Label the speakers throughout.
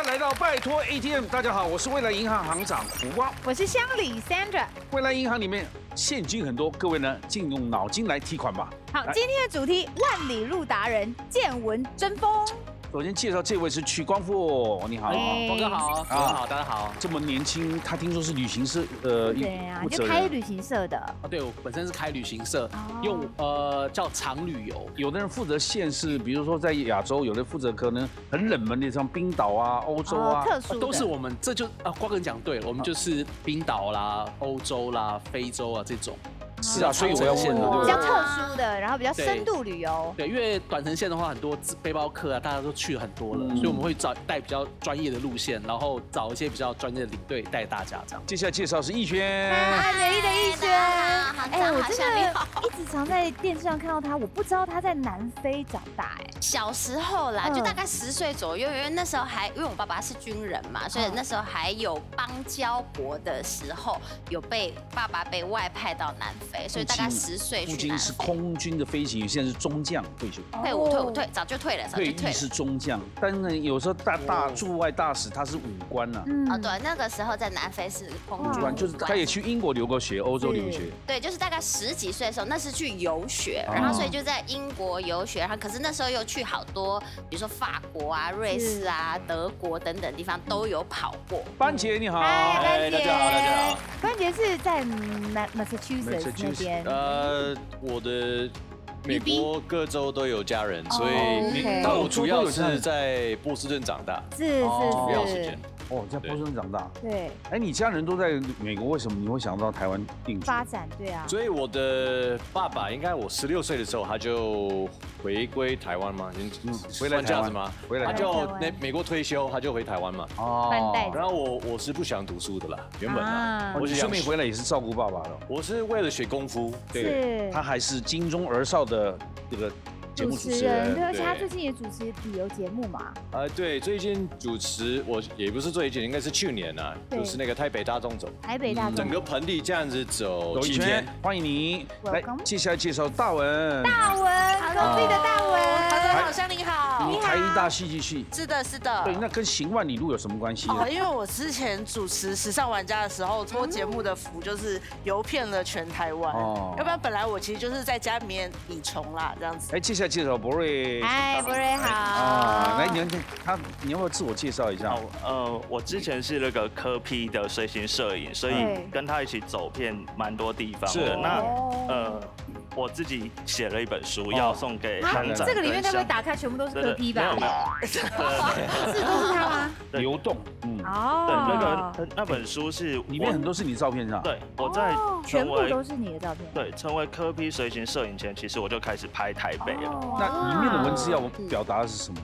Speaker 1: 来到拜托 ATM， 大家好，我是未来银行行长胡光，
Speaker 2: 我是乡里 Sandra。
Speaker 1: 未来银行里面现金很多，各位呢，尽用脑筋来提款吧。
Speaker 2: 好，今天的主题万里路达人见闻争锋。
Speaker 1: 首先介绍这位是曲光富，你好，
Speaker 3: 光哥好，各位好，大家好。
Speaker 1: 这么年轻，他听说是旅行社
Speaker 2: 对啊，就开旅行社的。
Speaker 3: 啊，对，我本身是开旅行社，用叫长旅游。
Speaker 1: 有的人负责县市，比如说在亚洲，有的负责可能很冷门的，像冰岛啊、欧洲啊，
Speaker 2: 特殊的
Speaker 3: 都是我们。这就光哥讲对了，我们就是冰岛啦、欧洲啦、非洲啊这种。
Speaker 1: 是啊，所以我要问了，对不对？
Speaker 2: 比较特殊的，然后比较深度旅游。
Speaker 3: 对，因为短程线的话，很多背包客啊，大家都去了很多了，所以我们会带比较专业的路线，然后找一些比较专业的领队带大家这样。
Speaker 1: 接下来介绍是逸轩，
Speaker 2: 嗨，美丽的逸轩。
Speaker 4: 哎，
Speaker 2: 我真的一直常在电视上看到他，我不知道他在南非长大。哎，
Speaker 4: 小时候啦，就大概10岁左右，因为那时候因为我爸爸是军人嘛，所以那时候还有邦交国的时候，有爸爸被外派到南非，所以大概10岁去南非。父
Speaker 1: 亲是空军的飞行员，现在是中将退休。
Speaker 4: 退伍，早就退了，
Speaker 1: 退役是中将，但是有时候驻外大使他是武官呐。
Speaker 4: 哦，对，那个时候在南非是空军，
Speaker 1: 就是他也去英国留过学，欧洲留学。
Speaker 4: 对，就是大概10几岁的时候，那是去游学，然后所以就在英国游学，然后可是那时候又去好多，比如说法国啊、瑞士啊、德国等等地方都有跑过。
Speaker 1: 班杰你好，
Speaker 2: 嗨，
Speaker 5: 大家好，大家好。
Speaker 2: 班杰是在Massachusetts 那边。
Speaker 5: 我的美国各州都有家人，所以
Speaker 2: 但
Speaker 5: 我主要是在波士顿长大，
Speaker 2: 是
Speaker 5: 主要时间。
Speaker 1: 哦，在波士顿长大。
Speaker 2: 对。
Speaker 1: 哎，你家人都在美国，为什么你会想到台湾定居
Speaker 2: 发展？对啊。
Speaker 5: 所以我的爸爸应该我16岁的时候他就回归台湾嘛，
Speaker 1: 回来
Speaker 5: 这样子吗？
Speaker 1: 回来
Speaker 5: 他就美国退休，他就回台湾嘛。
Speaker 2: 哦。
Speaker 5: 然后我是不想读书的啦，原本啊，
Speaker 1: 我顺便回来也是照顾爸爸的。
Speaker 5: 我是为了学功夫，
Speaker 1: 对，他还是金钟儿少的这个节目主持人，
Speaker 2: 对，而且他最近也主持旅游节目嘛。
Speaker 5: 对，最近主持我也不是最近，应该是去年啊，就是那个台北大众走，
Speaker 2: 台北大众
Speaker 5: 整个盆地这样子走
Speaker 1: 7天，欢迎你。来，接下来介绍大文，
Speaker 2: 隔壁的大文，
Speaker 6: 好，乡里好，
Speaker 1: 台艺大戏剧系，
Speaker 6: 是的，是的。
Speaker 1: 对，那跟行万里路有什么关系？
Speaker 6: 因为我之前主持《时尚玩家》的时候，托节目的福就是游遍了全台湾。要不然本来我其实就是在家里面理虫啦，这样子。
Speaker 1: 哎，接下来介绍博瑞，
Speaker 2: 嗨，博瑞好。
Speaker 1: 来，你要不要自我介绍一下？
Speaker 7: 我之前是那个科批的随行摄影，所以跟他一起走遍蛮多地方的。那我自己写了一本书，要送给行长。
Speaker 2: 这个里面该不会打开全部都是科批吧？
Speaker 7: 没有，
Speaker 2: 是都是他吗？
Speaker 1: 流动，
Speaker 7: 对，那本书是
Speaker 1: 里面很多是你照片上。
Speaker 7: 对，我在
Speaker 2: 全部都是你的照片。
Speaker 7: 对，成为科批随行摄影前，其实我就开始拍台北了。
Speaker 1: 那里面的文字要表达的是什么？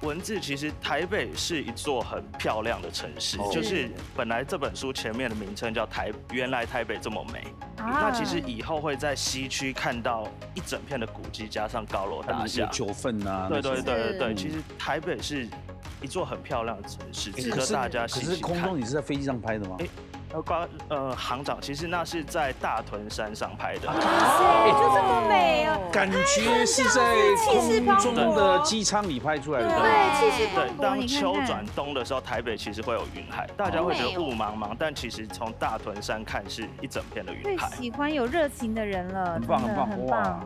Speaker 7: 文字其实台北是一座很漂亮的城市，就是本来这本书前面的名称叫原来台北这么美，那其实以后会在西区看到一整片的古迹加上高楼大厦，
Speaker 1: 九份啊，
Speaker 7: 对，其实台北是一座很漂亮的城市，值得大家细细看。
Speaker 1: 可是空中你是在飞机上拍的吗？
Speaker 7: 行长，其实那是在大屯山上拍的，
Speaker 2: 就这么美啊！
Speaker 1: 感觉是在空中的机舱里拍出来的，
Speaker 2: 对，气势磅礴。
Speaker 7: 当秋转冬的时候，台北其实会有云海，大家会觉得雾茫茫，但其实从大屯山看是一整片的云海。
Speaker 2: 最喜欢有热情的人了，
Speaker 1: 很棒，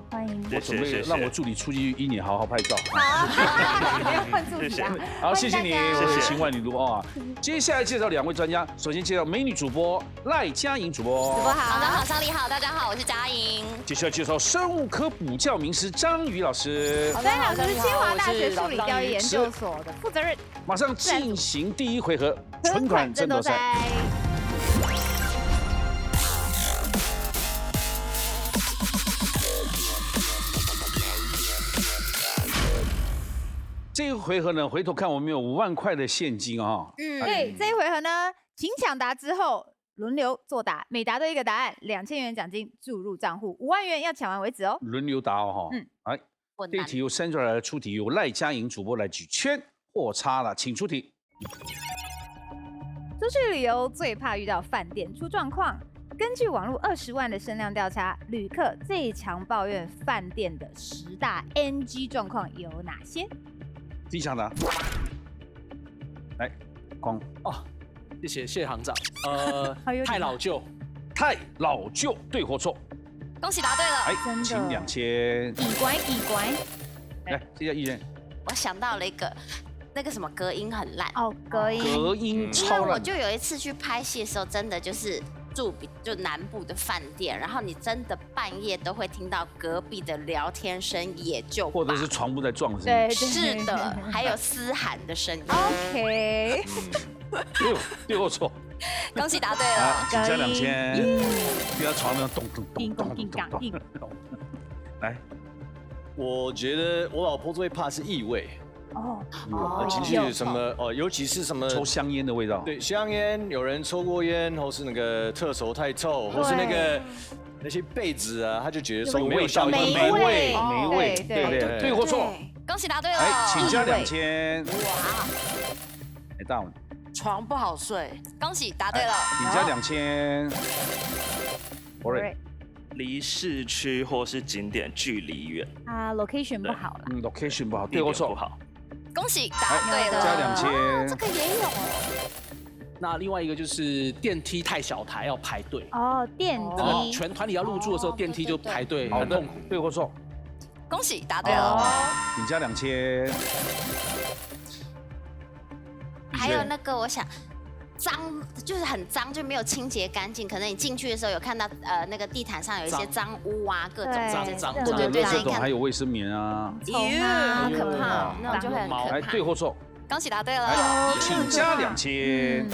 Speaker 2: 欢迎！
Speaker 1: 我准备让我助理出去1年好好拍照。
Speaker 2: 好，换助理啊！
Speaker 1: 好，谢谢你，我是行万里路啊。接下来介绍2位专家，首先介绍美女主播赖佳莹主播，
Speaker 4: 好，好的好，乡里好，大家好，我是佳莹。
Speaker 1: 接下来介绍生物科补教名师张宇老师，
Speaker 2: 张宇老师是清华大学数理教育研究所的负责人。
Speaker 1: 马上进行第1回合存款争夺赛。这个回合呢，回头看我们有5万块的现金啊。
Speaker 2: 对，这一回合呢，请抢答之后轮流作答，每答对一个答案，2000元奖金注入账户，5万元要抢完为止哦。
Speaker 1: 轮流答哦，来，这一题由Sandra来出题，由赖佳莹主播来举圈或叉了，请出题。
Speaker 2: 出去旅游最怕遇到饭店出状况。根据网络20万的声量调查，旅客最常抱怨饭店的10大 NG 状况有哪些？
Speaker 1: 自己抢答。来，光
Speaker 3: 哦，谢谢行长。
Speaker 2: 好有礼貌
Speaker 3: 太老旧，
Speaker 1: 太老旧，对或错？
Speaker 4: 恭喜答对了。
Speaker 1: 哎
Speaker 2: 真，的
Speaker 1: 请2000。
Speaker 2: 以乖以乖
Speaker 1: 来，接下来艺人
Speaker 4: 我想到了一个，那个什么隔音很烂。
Speaker 2: 哦，隔音
Speaker 1: 隔音
Speaker 4: 因为
Speaker 1: 超烂。
Speaker 4: 我就有一次去拍戏的时候，真的就是就南部的饭店，然后你真的半夜都会听到隔壁的聊天声，也就
Speaker 1: 或者
Speaker 4: 罢
Speaker 1: 是床铺在撞的声
Speaker 2: 对
Speaker 1: 音。
Speaker 4: 是的，还有嘶喊的声音。
Speaker 2: OK，
Speaker 1: 对或错？
Speaker 4: 恭喜答对
Speaker 1: 啊
Speaker 4: 了，，
Speaker 1: 请加
Speaker 2: 可以
Speaker 1: 2000。不要床那种咚咚
Speaker 2: 叮
Speaker 1: 咚咚
Speaker 2: 咚叮当叮
Speaker 1: 咚咚咚。来，
Speaker 5: 我觉得我老婆最怕是异味，
Speaker 2: 哦，
Speaker 5: 情绪什么尤其是什么
Speaker 1: 抽香烟的味道。
Speaker 5: 对香烟，有人抽过烟，或是那个厕所太臭，或是那些被子啊，他就觉得说味道
Speaker 2: 霉
Speaker 1: 没味，
Speaker 2: 味
Speaker 1: 没味，
Speaker 2: 对
Speaker 1: 对不对？
Speaker 5: 对
Speaker 1: 对或错？
Speaker 4: 恭喜答对了。
Speaker 1: 哎，请加
Speaker 2: 异味
Speaker 1: 2000。
Speaker 4: 哇，
Speaker 1: 哎，大文，
Speaker 6: 床不好睡，
Speaker 4: 恭喜答对了。
Speaker 1: 请加2000。博瑞，
Speaker 7: 离市区或是景点距离远，
Speaker 2: 啊，location 不好啦，
Speaker 1: location 不好，
Speaker 7: 地
Speaker 1: 对或错？
Speaker 7: 点不好。
Speaker 4: 恭喜答对了。
Speaker 1: 加
Speaker 4: 这
Speaker 1: 2000。
Speaker 4: 个也有。
Speaker 3: 那另外一个就是电梯太小台要排队，
Speaker 2: 哦，电
Speaker 3: 那个
Speaker 2: 梯
Speaker 3: 全团体要入住的时候，电梯就排队
Speaker 1: 好的
Speaker 3: 很痛苦。，
Speaker 1: 对或错？
Speaker 4: 恭喜答对了。
Speaker 1: 请加2000。
Speaker 4: 还有那个，我想脏就是很脏，就没有清洁干净。可能你进去的时候有看到那个地毯上有一些脏污啊，各种
Speaker 2: 对
Speaker 4: 这种。
Speaker 3: 脏
Speaker 4: 对对对，
Speaker 1: 垃圾桶
Speaker 4: 那你看
Speaker 1: 还有卫生棉啊。
Speaker 2: 虫啊，好可怕，
Speaker 4: 那种就会很
Speaker 1: 哎，
Speaker 4: 可怕
Speaker 1: 对。或错？
Speaker 4: 恭喜答对了。
Speaker 1: 哎，请加2000。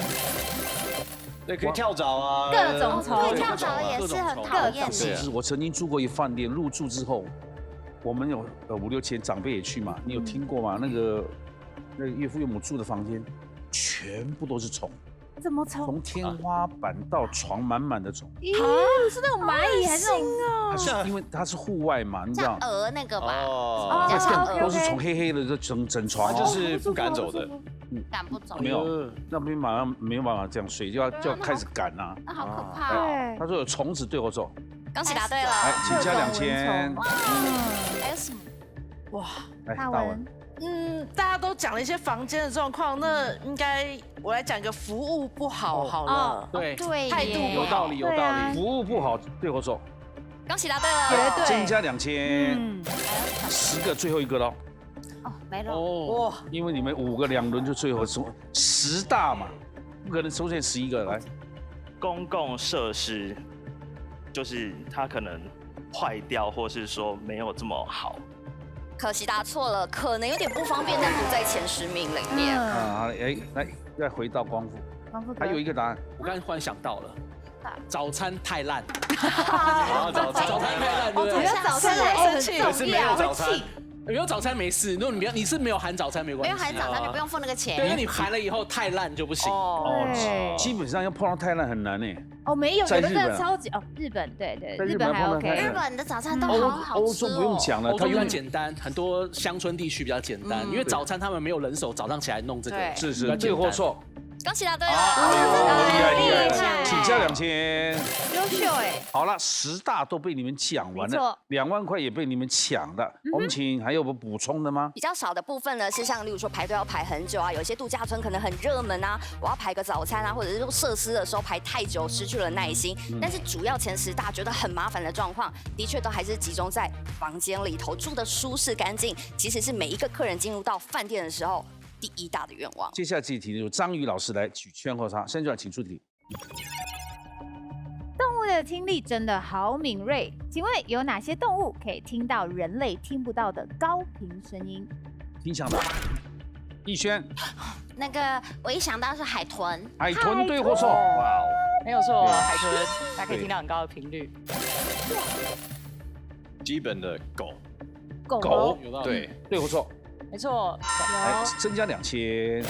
Speaker 5: 对，可以跳蚤啊，
Speaker 2: 各种虫
Speaker 4: 对，跳蚤也是很讨厌
Speaker 1: 是
Speaker 4: 的。
Speaker 1: 是，我曾经住过一饭店，入住之后，我们有5、6千长辈也去嘛，你有听过吗？那个岳父岳母住的房间，全部都是虫，
Speaker 2: 怎么虫？
Speaker 1: 从天花板到床满满的虫。
Speaker 2: 咦，是那种蚂蚁还是那种？
Speaker 1: 它是因为它是户外嘛，你知道
Speaker 4: 像，鹅那个吧，
Speaker 5: 哦，
Speaker 4: 比较像
Speaker 2: 哦
Speaker 4: 鹅，
Speaker 1: 都是虫黑黑的，就整床
Speaker 5: 它就是不敢走的。
Speaker 4: 赶不走。
Speaker 1: 没有，那边马上没有办法这样睡，就要开始赶啊。
Speaker 4: 那好可怕哦。
Speaker 2: 对
Speaker 1: 他，说有虫子，对或错？
Speaker 4: 恭喜答对
Speaker 1: 哎
Speaker 4: 了。，
Speaker 1: 请加
Speaker 2: 各种
Speaker 1: 2000。
Speaker 2: 蚊虫
Speaker 4: 还有什么？
Speaker 6: 哇，
Speaker 1: 来，
Speaker 2: 大
Speaker 1: 大
Speaker 2: 文
Speaker 1: 文，
Speaker 6: 大家都讲了一些房间的状况，那应该我来讲一个服务不好好了。
Speaker 3: 对，
Speaker 4: 对
Speaker 6: 态度
Speaker 4: 耶
Speaker 3: 有道理，有道
Speaker 2: 对啊
Speaker 3: 理。
Speaker 1: 服务不好，对或错？
Speaker 4: 恭喜答对
Speaker 2: 绝
Speaker 4: 了。
Speaker 2: 对
Speaker 1: 增加2000，
Speaker 2: 嗯，
Speaker 1: 10个最后一个喽，
Speaker 4: 哦，没了。
Speaker 3: 哦，
Speaker 6: 哇，
Speaker 1: 因为你们5个2轮就最后10大嘛，不可能出现11个来。
Speaker 7: 公共设施就是它可能坏掉，或是说没有这么好。
Speaker 4: 可惜答错了，可能有点不方便，但不在前10名里面。
Speaker 2: 嗯，
Speaker 1: 啊，哎，来，再回到光复，
Speaker 2: 光复哥
Speaker 1: 还有一个答案，
Speaker 3: 我刚才忽然想到了，早餐太烂，
Speaker 5: 啊，早餐
Speaker 3: 早餐太烂，对不对？
Speaker 2: 我觉得早餐来很重
Speaker 5: 可是没有
Speaker 2: 要，
Speaker 5: 早餐
Speaker 2: 会气。
Speaker 3: 没有早餐没事，如果你是没有含早餐没关系，
Speaker 4: 没有含早餐就不用付那个钱。
Speaker 3: 对，因为你含了以后太烂就不行。
Speaker 2: 对
Speaker 1: 基本上要碰到太烂很难呢。
Speaker 2: 哦，没有，有的真的
Speaker 1: 在日本啊
Speaker 2: 超级哦，日本对对，
Speaker 1: 在日
Speaker 2: 日本还
Speaker 1: 本碰到太
Speaker 2: OK，
Speaker 1: 烂
Speaker 4: 日本的早餐都
Speaker 1: 欧
Speaker 4: 好好吃哦。
Speaker 1: 欧洲不用讲了，
Speaker 3: 欧洲比较
Speaker 1: 它用
Speaker 3: 简单，很多乡村地区比较简单，因为早餐他们没有人手，早上起来弄这个。
Speaker 6: 对
Speaker 1: 是是，
Speaker 3: 比较简单
Speaker 1: 对或错？
Speaker 4: 恭喜答对
Speaker 1: 哎
Speaker 4: 了。
Speaker 1: 呦，厉害厉
Speaker 2: 厉害
Speaker 1: 害，请加2000。
Speaker 2: 优秀哎，
Speaker 1: 好了，10大都被你们讲完了
Speaker 2: 没错
Speaker 1: ，2万块也被你们抢了。我们请还有不补充的吗？
Speaker 8: 比较少的部分呢，是像例如说排队要排很久啊，有些度假村可能很热门啊，我要排个早餐啊，或者是说设施的时候排太久，失去了耐心。但是主要前10大觉得很麻烦的状况，的确都还是集中在房间里头，住的舒适干净，其实是每一个客人进入到饭店的时候第一大的愿望。
Speaker 1: 接下来这一题由张宇老师来举圈或叉，现在请出题。
Speaker 2: 动物的听力真的好敏锐，请问有哪些动物可以听到人类听不到的高频声音？
Speaker 1: 听响的，逸轩，
Speaker 4: 那个我一想到是海豚，
Speaker 1: 海豚对或错？哇哦，
Speaker 9: 没有错，
Speaker 1: 对
Speaker 9: 海豚它可以听到很高的频率。
Speaker 5: 基本的狗，
Speaker 1: 狗
Speaker 3: 有道理。
Speaker 5: 对，
Speaker 1: 对或错？
Speaker 9: 没错，
Speaker 1: 来增加2000，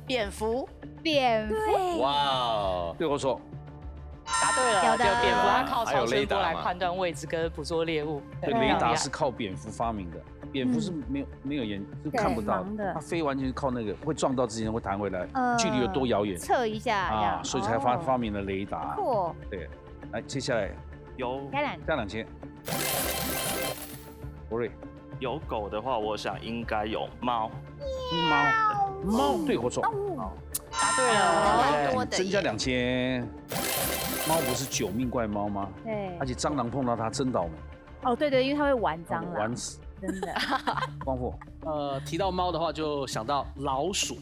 Speaker 6: 蝙蝠，
Speaker 2: 蝙蝠，
Speaker 5: 哇哦，
Speaker 1: 对或错？
Speaker 9: 答对了。
Speaker 2: 有的
Speaker 9: 这个蝙蝠它靠
Speaker 5: 还有
Speaker 9: 超声波
Speaker 5: 雷达嘛
Speaker 9: 来判断位置跟捕捉猎物。
Speaker 1: 对，
Speaker 9: 非常
Speaker 1: 雷达
Speaker 9: 厉害
Speaker 1: 是靠蝙蝠发明的，蝙蝠是没有眼，是看不到
Speaker 2: 对盲的
Speaker 1: 它飞完全是靠那个会撞到之前会弹回来，距离有多遥远
Speaker 2: 测一下这样
Speaker 1: 啊，所以才发
Speaker 2: 哦
Speaker 1: 明了雷达。
Speaker 2: 酷，
Speaker 1: 对，来接下来
Speaker 7: 有
Speaker 2: 该然
Speaker 1: 加2000，博瑞
Speaker 7: 有狗的话，我想应该有猫。
Speaker 1: 猫，猫对或错？
Speaker 9: 答对
Speaker 4: 蛮
Speaker 9: 了。
Speaker 4: 多的
Speaker 1: 增加
Speaker 4: 耶。
Speaker 1: 2000。猫不是9命怪猫吗？
Speaker 2: 对
Speaker 1: 而且蟑螂碰到它真倒霉，
Speaker 2: 哦，对对，因为它会玩蟑螂，
Speaker 1: 玩死。
Speaker 2: 真的。
Speaker 1: 光复
Speaker 3: 提到猫的话，就想到老鼠，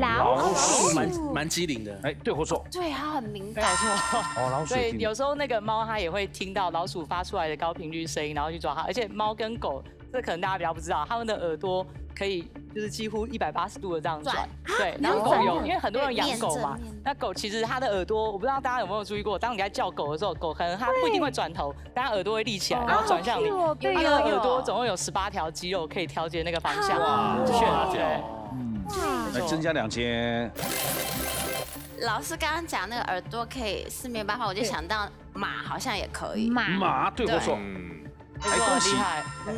Speaker 2: 老鼠
Speaker 3: 蛮机灵的。
Speaker 1: 哎，对或错？
Speaker 4: 对，它很敏
Speaker 9: 没
Speaker 4: 感。
Speaker 9: 错。
Speaker 1: 哦，老鼠
Speaker 9: 对，
Speaker 1: 也听。
Speaker 9: 有时候那个猫它也会听到老鼠发出来的高频率声音，然后去抓它。而且猫跟狗，这可能大家比较不知道，它们的耳朵可以就是几乎180度的这样转。对，然后狗有，因为很多人养狗嘛，那狗其实它的耳朵，我不知道大家有没有注意过，当你在叫狗的时候，狗可能它不一定会转头，但它耳朵会立起来，然后转向你。它的耳朵总共有18条肌肉可以调节那个方向。对。
Speaker 1: 来增加2000。
Speaker 4: 老师刚刚讲那个耳朵可以四面八方，我就想到马好像也可以。
Speaker 1: 马对或错？哎，恭喜！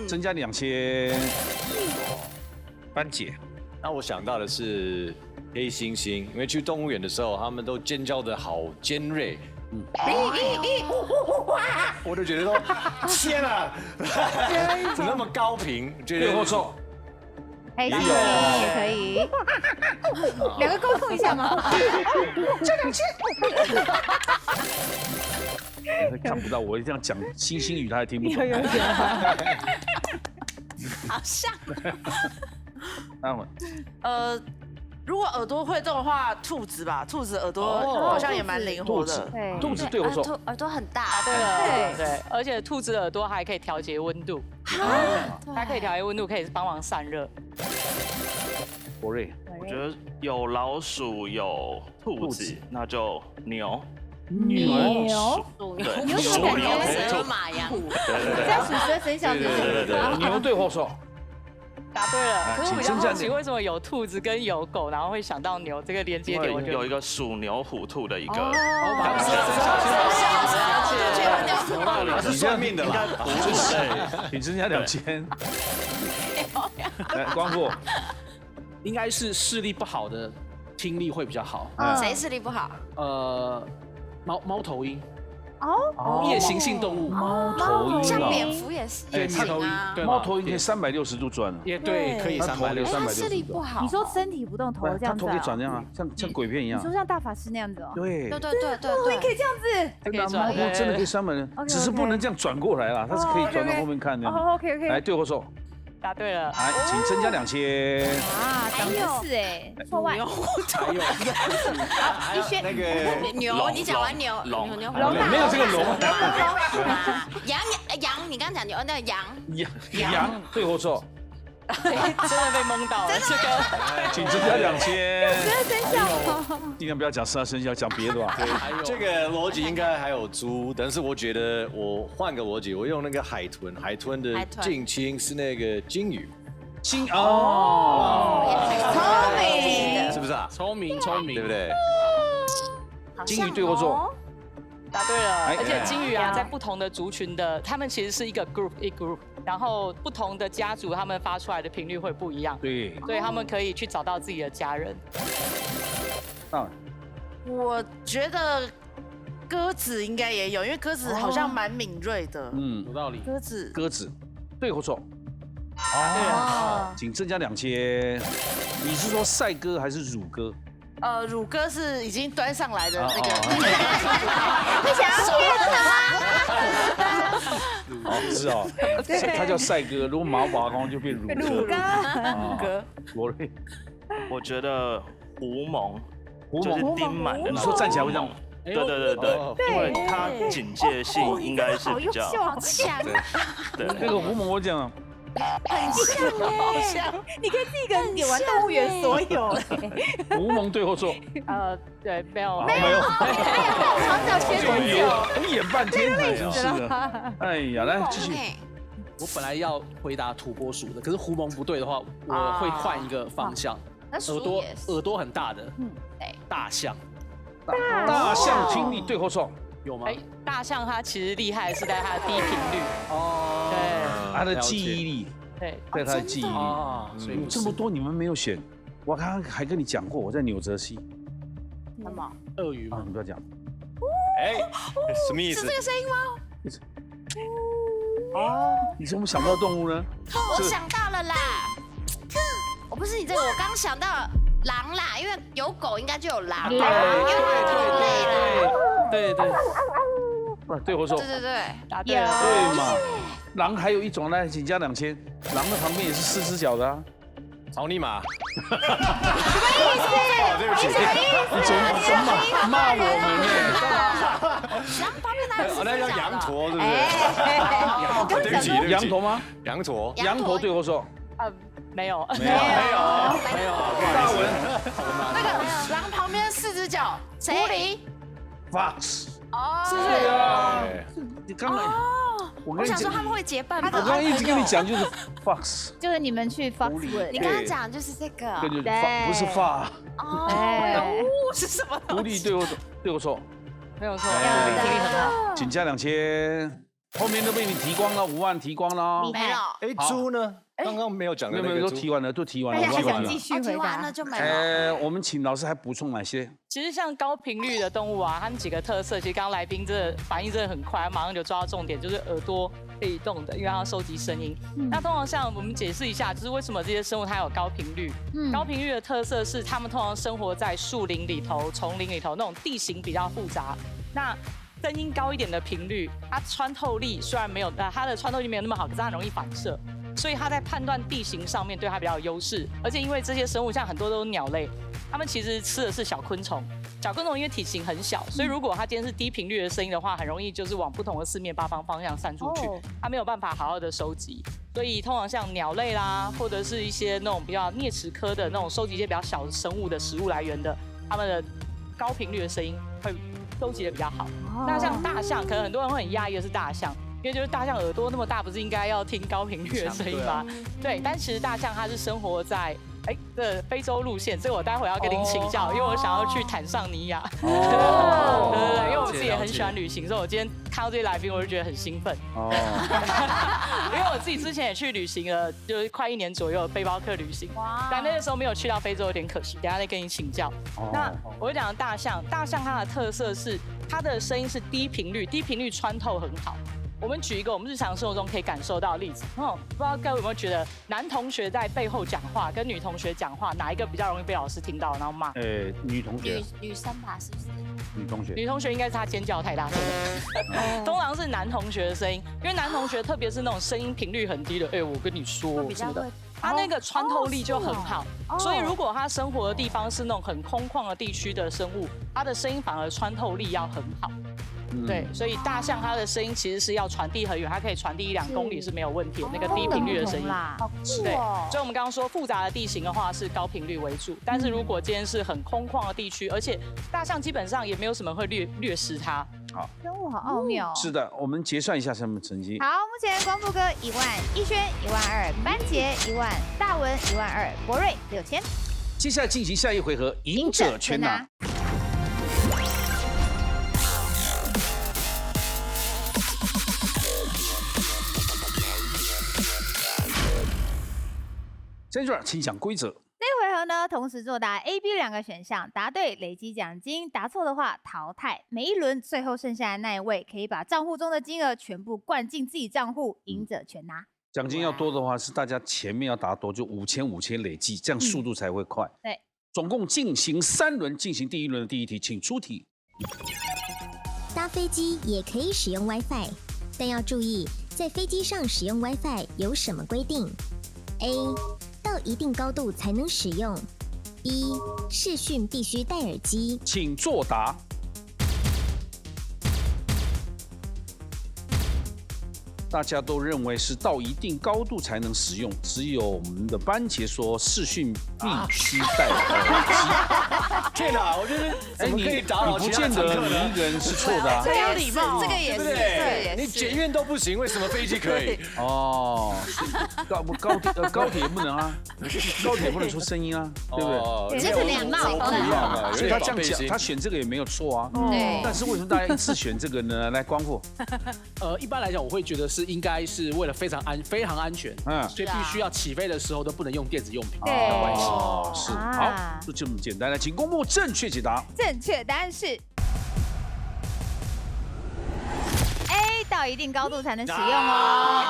Speaker 1: 增加2000。班姐，
Speaker 5: 那我想到的是黑猩猩，因为去动物园的时候，他们都尖叫的好尖锐。我就觉得说，天啊，怎么那么高频？
Speaker 1: 对或错？
Speaker 2: 黑猩猩也可以，两个沟通一下吗？
Speaker 1: 看不到我这样讲猩猩语，他还听不懂。
Speaker 4: 好像。
Speaker 6: 如果耳朵会动的话，兔子吧，兔子耳朵好像也蛮灵活的。
Speaker 1: 兔子对或错？
Speaker 4: 耳朵很大。
Speaker 9: 对了，对，而且兔子的耳朵还可以调节温度，它可以调节温度，可以帮忙散热。
Speaker 1: 博瑞，
Speaker 7: 我觉得有老鼠有兔子，那就牛。
Speaker 2: 牛，
Speaker 7: 对，
Speaker 2: 牛
Speaker 7: 鼠
Speaker 2: 感觉
Speaker 4: 蛇马羊。
Speaker 2: 这样属蛇生肖对。
Speaker 1: 牛对或错？
Speaker 9: 答对了，可是我比较好奇，
Speaker 1: 请
Speaker 9: 为什么有兔子跟有狗，然后会想到牛这个连接点？我觉得
Speaker 7: 有一个属牛虎兔的一个。
Speaker 5: 是算命的啦，
Speaker 1: 请增加2000。来，光复。
Speaker 3: 应该是视力不好的听力会比较好。
Speaker 4: 谁视力不好？
Speaker 3: 猫头鹰。
Speaker 2: 哦，
Speaker 3: 夜行性动物。
Speaker 1: 猫头鹰
Speaker 4: 像蝙蝠也是夜行啊。
Speaker 1: 猫头鹰可以360度转啊。
Speaker 3: 也对，可以360。
Speaker 4: 视力不好。
Speaker 2: 你说身体不动，头这样子。
Speaker 1: 头可以转这样啊，像鬼片一样。
Speaker 2: 你说像大法师那样子哦。
Speaker 1: 对。
Speaker 4: 对。
Speaker 2: 你可以这样子。
Speaker 9: 可以转，
Speaker 1: 猫真的可以360，只是不能这样转过来啦，它是可以转到后面看的。
Speaker 2: OK。
Speaker 1: 来，对或错？
Speaker 9: 答对了。
Speaker 1: 来，请增加2000。
Speaker 2: 啊，长知识哎，错外。
Speaker 5: 还有那个
Speaker 4: 牛，你讲完牛，
Speaker 1: 龙没有这个龙。
Speaker 4: 羊，你刚刚讲牛，那羊
Speaker 1: 对或错？
Speaker 9: 真的被蒙到了，这个。
Speaker 1: 请增加2000。
Speaker 2: 生肖。
Speaker 1: 尽量不要讲12生肖，讲别的吧。
Speaker 5: 这个逻辑应该还有猪，但是我觉得我换个逻辑，我用那个海豚，海豚的近亲是那个金鱼。
Speaker 2: 聪明，
Speaker 5: 是不是啊？
Speaker 3: 聪明，
Speaker 5: 对不对？
Speaker 1: 金鱼对或错？
Speaker 9: 答对了，而且金鱼啊，在不同的族群的，他们其实是一个 group，然后不同的家族，他们发出来的频率会不一样。
Speaker 1: 对，
Speaker 9: 所以他们可以去找到自己的家人。
Speaker 6: 我觉得鸽子应该也有，因为鸽子好像蛮敏锐的。
Speaker 3: 有道理。
Speaker 1: 鸽子对或错？
Speaker 9: 对啊。
Speaker 1: 请增加2000。你是说赛鸽还是乳鸽？
Speaker 6: 乳鸽是已经端上来的那个。
Speaker 2: 你想要骗他？
Speaker 1: 是哦，它叫赛鸽，如果马把光就变乳鸽。
Speaker 2: 乳鸽。
Speaker 1: 博瑞，
Speaker 7: 我觉得狐獴就是丁满的。
Speaker 1: 你说站起来会这样？
Speaker 7: 对，因为它警戒性应该是比较
Speaker 4: 强。
Speaker 7: 对，
Speaker 1: 那个狐獴我讲。
Speaker 4: 很像，
Speaker 2: 你可以自己一个人点完动物园所有。
Speaker 1: 狐獴对或错？
Speaker 9: 对，没有。
Speaker 2: 好小切
Speaker 1: 你演半天才真是的。哎呀，来继续。
Speaker 3: 我本来要回答土拨鼠的，可是狐獴不对的话，我会换一个方向。耳朵很大的，
Speaker 4: 对，
Speaker 3: 大象。
Speaker 1: 大象听力对或错？
Speaker 3: 有吗？
Speaker 9: 大象它其实厉害是在它的低频率。对。
Speaker 1: 它的记忆力。
Speaker 9: 对，
Speaker 1: 它的记忆力。
Speaker 3: 所以
Speaker 1: 这么多你们没有选，我刚刚还跟你讲过，我在纽泽西。
Speaker 4: 什么？
Speaker 3: 鳄鱼吗？
Speaker 1: 你不要讲。
Speaker 5: 什么意思？
Speaker 4: 是这个声音吗？
Speaker 1: 你怎么想到动物呢？
Speaker 4: 我想到了啦！我不是你这个，我刚想到狼啦，因为有狗应该就有狼，
Speaker 1: 对
Speaker 4: 因为它是同类啦。
Speaker 3: 对对，
Speaker 1: 对我说，
Speaker 4: 对，
Speaker 9: 答对了。
Speaker 1: 对嘛，狼还有一种呢，请加2000，狼的旁边也是4只脚的啊。
Speaker 5: 草泥马。
Speaker 2: 对不起，
Speaker 1: 你怎么骂我们呢？
Speaker 4: 狼旁边哪有
Speaker 5: 那叫羊驼，对不对？
Speaker 2: 对不起，
Speaker 1: 羊驼吗？
Speaker 5: 羊驼。
Speaker 1: 羊驼对我说，
Speaker 9: 没有。
Speaker 1: 没有。大文，
Speaker 6: 那个狼旁边4只脚，狐狸。
Speaker 1: Fox。
Speaker 6: 是不是？
Speaker 1: 啊，你刚才
Speaker 4: 我想说他们会结伴吗？
Speaker 1: 我刚刚一直跟你讲就是 Fox，
Speaker 2: 就是你们去 Foxwood，
Speaker 4: 你刚刚讲就是这个，
Speaker 1: 对，不是发。
Speaker 2: 哦，
Speaker 6: 是什么？
Speaker 1: 狐狸对我说，
Speaker 9: 没有错，
Speaker 2: 听力很好。
Speaker 1: 请加2000，后面都被你提光了，5万提光了。
Speaker 4: 没有。
Speaker 5: 哎，猪呢？刚刚没有讲的那个
Speaker 1: 都提完了，都提完了，
Speaker 2: 大家还想
Speaker 1: 了。
Speaker 2: 继续回
Speaker 4: 提完
Speaker 2: 答
Speaker 4: 了？就没了。
Speaker 1: 我们请老师还补充哪些？
Speaker 9: 其实像高频率的动物啊，它们几个特色，其实刚刚来宾这反应真的很快，马上就抓到重点，就是耳朵可以动的，因为它要收集声音。那通常像我们解释一下，就是为什么这些生物它有高频率。高频率的特色是它们通常生活在树林里头、丛林里头，那种地形比较复杂。那声音高一点的频率，它穿透力虽然没有，它的穿透力没有那么好，可是它很容易反射。所以它在判断地形上面对它比较有优势，而且因为这些生物像很多都是鸟类，它们其实吃的是小昆虫。小昆虫因为体型很小，所以如果它今天是低频率的声音的话，很容易就是往不同的四面八方方向散出去，它没有办法好好的收集。所以通常像鸟类啦，或者是一些那种比较啮齿科的那种收集一些比较小的生物的食物来源的，它们的高频率的声音会收集的比较好。那像大象，可能很多人会很讶异的是大象。因为就是大象耳朵那么大，不是应该要听高频率的声音吗？对，但其实大象它是生活在这非洲路线，这个我待会要跟您请教，因为我想要去坦桑尼亚。对，因为我自己也很喜欢旅行，所以我今天看到这些来宾，我就觉得很兴奋。因为我自己之前也去旅行了，就是快1年左右的背包客旅行，但那个时候没有去到非洲，有点可惜。等下再跟你请教。那我讲大象它的特色是它的声音是低频率，低频率穿透很好。我们举一个我们日常生活中可以感受到的例子，不知道各位有没有觉得男同学在背后讲话跟女同学讲话，哪一个比较容易被老师听到，然后骂？
Speaker 1: 女同学。
Speaker 4: 女生吧，是不是？
Speaker 1: 女同学。
Speaker 9: 女同学应该是她尖叫太大声了，通常是男同学的声音，因为男同学特别是那种声音频率很低的，我跟你说什么的，他那个穿透力就很好，所以如果他生活的地方是那种很空旷的地区的生物，他的声音反而穿透力要很好。对，所以大象它的声音其实是要传递很远，它可以传递1-2公里是没有问题的，那个低频率的声音。对，所以我们刚刚说复杂的地形的话是高频率为主，但是如果今天是很空旷的地区，而且大象基本上也没有什么会掠食它。
Speaker 1: 好，
Speaker 2: 生物好奥妙。
Speaker 1: 是的，我们结算一下什么成绩。
Speaker 2: 好，目前光复哥1万，逸轩12000，班杰1万，大文12000，博瑞6000。
Speaker 1: 接下来进行下一回合，赢者全拿。Sandra， 请讲规则。
Speaker 2: 这回合呢，同时作答 A、B 2个选项，答对累积奖金，答错的话淘汰。每一轮最后剩下的那一位，可以把账户中的金额全部灌进自己账户，赢者全拿。
Speaker 1: 奖金要多的话，是大家前面要答多，就5000累计，这样速度才会快。
Speaker 2: 对，
Speaker 1: 总共进行3轮，进行第1轮的第1题，请出题。
Speaker 10: 搭飞机也可以使用 WiFi， 但要注意，在飞机上使用 WiFi 有什么规定 ？A. 到一定高度才能使用。B. 视讯必须戴耳机。
Speaker 1: 请作答。大家都认为是到一定高度才能使用，只有我们的班杰说视讯必须戴耳机。
Speaker 5: 天哪，我觉得怎么可以打扰
Speaker 1: 你不见得你一个人是错的啊。
Speaker 6: 这有礼貌，
Speaker 4: 这个也是，
Speaker 5: 对不对？你捷运都不行，为什么飞机可以？
Speaker 1: 哦，高铁也不能啊，高铁不能出声音啊，对不对？
Speaker 4: 这个礼貌
Speaker 5: 不一样啊，
Speaker 1: 所以他这样讲，他选这个也没有错啊。
Speaker 4: 对。
Speaker 1: 但是为什么大家一次选这个呢？来，光复。
Speaker 3: 一般来讲，我会觉得是应该是为了非常安全，所以必须要起飞的时候都不能用电子用品。
Speaker 2: 对，
Speaker 1: 哦，是，好，就这么简单了，请公布正确解答。
Speaker 2: 正确答案是 A， 到一定高度才能使用哦。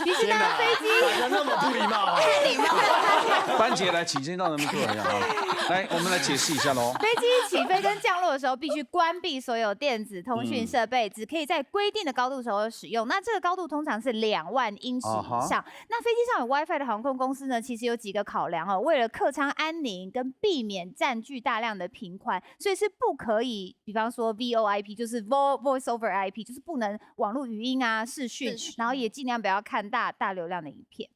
Speaker 2: 你是搭飞机，
Speaker 5: 大家那么不礼貌啊！
Speaker 4: 太礼貌了。
Speaker 1: 班杰来，请先到那边坐一下啊。来，我们来解释一下喽。
Speaker 2: 飞机起飞跟降落的时候，必须关闭所有电子通讯设备，只可以在规定的高度时候使用。那这个高度通常是2万英尺以上。那飞机上有 WiFi 的航空公司呢，其实有几个考量哦，为了客舱安宁跟避免占据大量的频宽，所以是不可以，比方说 VoIP 就是 Voice over IP， 就是不能网络语音啊、视讯，然后也尽量不要看大流量的影片。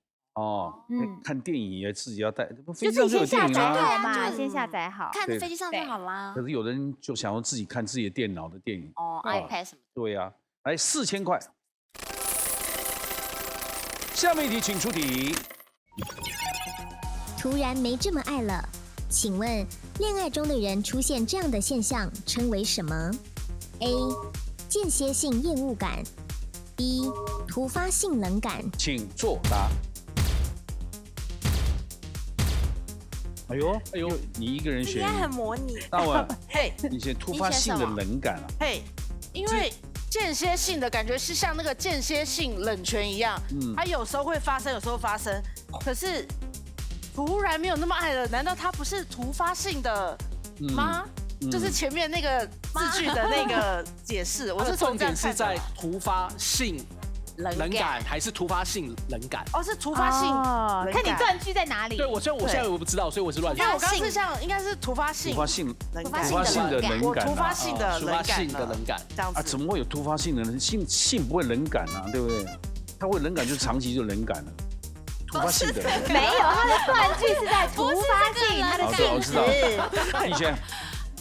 Speaker 1: 看电影也自己要带，
Speaker 2: 就自己先下载好嘛，先下载好，
Speaker 4: 看飞机上就好啦。
Speaker 1: 可是有人就想要自己看自己的电脑的电影
Speaker 4: ，iPad 什么的。
Speaker 1: 对呀，来4000块。下面一题，请出题。
Speaker 10: 突然没这么爱了，请问恋爱中的人出现这样的现象称为什么 ？A. 间歇性厌恶感 B. 突发性冷感。
Speaker 1: 请作答。哎呦，你一个人选，
Speaker 6: 应该很模拟。
Speaker 1: 那我，你选突发性的冷感啊？
Speaker 6: 因为间歇性的感觉是像那个间歇性冷泉一样，它有时候会发生，有时候发生，可是突然没有那么爱了，难道它不是突发性的吗？就是前面那个字句的那个解释，我是
Speaker 3: 重点是在突发性冷感还是突发性冷感？
Speaker 6: 是突发性冷感。
Speaker 2: 看你断句在哪里。
Speaker 3: 对，我现在我不知道，所以我是乱讲。
Speaker 6: 因为我刚刚是应该是突发性
Speaker 1: 冷
Speaker 6: 感，
Speaker 1: 突发性的冷感，
Speaker 6: 突发性的
Speaker 3: 冷感，
Speaker 6: 这样子。
Speaker 1: 怎么会有突发性的呢？性不会冷感啊，对不对？它会冷感就长期就冷感了。突发性的
Speaker 2: 没有，它的断句是在突发性，它的性质。
Speaker 1: 你选。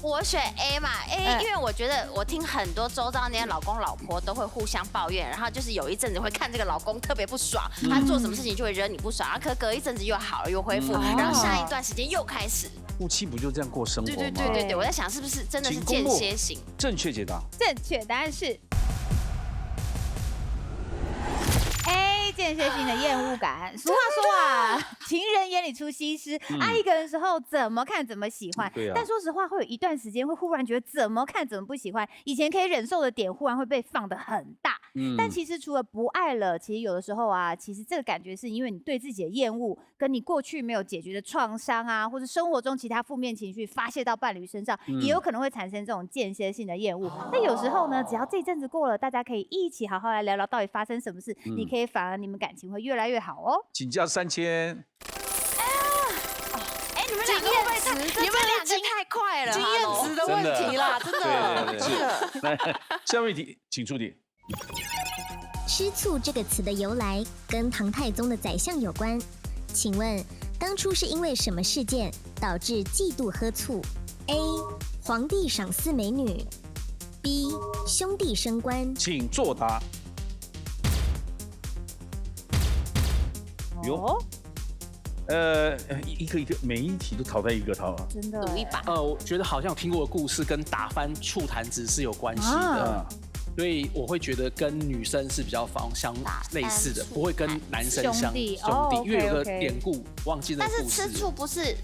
Speaker 4: 我选 A 嘛 ，A， 因为我觉得我听很多周遭那些老公老婆都会互相抱怨，然后就是有一阵子会看这个老公特别不爽，他做什么事情就会惹你不爽，然后隔一阵子又好了又恢复，然后下一段时间又开始。
Speaker 1: 夫妻不就这样过生活吗？
Speaker 4: 对，我在想是不是真的是间歇性？
Speaker 1: 正确解答。
Speaker 2: 正确答案是 A， 间歇性的厌恶感。俗话说啊，情人眼里出西施，爱一个人的时候怎么看怎么喜欢。但说实话，会有一段时间会忽然觉得怎么看怎么不喜欢，以前可以忍受的点忽然会被放得很大。但其实除了不爱了，其实有的时候啊，其实这个感觉是因为你对自己的厌恶，跟你过去没有解决的创伤啊，或者生活中其他负面情绪发泄到伴侣身上，也有可能会产生这种间歇性的厌恶。那有时候呢，只要这阵子过了，大家可以一起好好来聊聊到底发生什么事，你可以反而你们感情会越来越好哦。
Speaker 1: 请加3000。
Speaker 4: 你们两个会不会你们两个太快了，
Speaker 6: 经验值的问题啦，真的。
Speaker 1: 来，下面一题，请出题。
Speaker 10: 吃醋这个词的由来跟唐太宗的宰相有关，请问当初是因为什么事件导致嫉妒喝醋 ？A. 皇帝赏赐美女 B. 兄弟升官。
Speaker 1: 请作答。一个每一题都淘汰一个，
Speaker 2: 真的
Speaker 4: 赌一把。
Speaker 3: 我觉得好像有听过的故事跟打翻醋坛子是有关系的。所以我会觉得跟女生是比较相类似的，不会跟男生兄弟，因为有个典故忘记了。
Speaker 4: 但是吃醋不是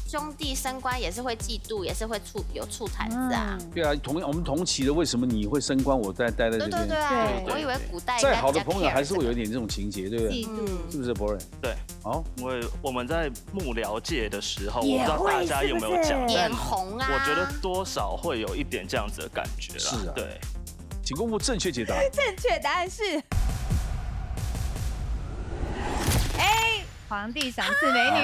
Speaker 4: 兄弟升官也是会嫉妒，也是会有醋坛子啊。
Speaker 1: 对啊，我们同期的，为什么你会升官，我待在这边？
Speaker 4: 对啊，我以为古代
Speaker 1: 再好的朋友还是会有一点这种情节，对不对？
Speaker 2: 嫉妒
Speaker 1: 是不是，博瑞？
Speaker 7: 对，因为我们在幕僚界的时候，我不知道大家有没有讲，
Speaker 4: 眼红啊，
Speaker 7: 我觉得多少会有一点这样子的感觉啦。
Speaker 1: 是啊，
Speaker 7: 对。
Speaker 1: 请公布正确解答。
Speaker 2: 正确答案是 A， 皇帝赏赐美女。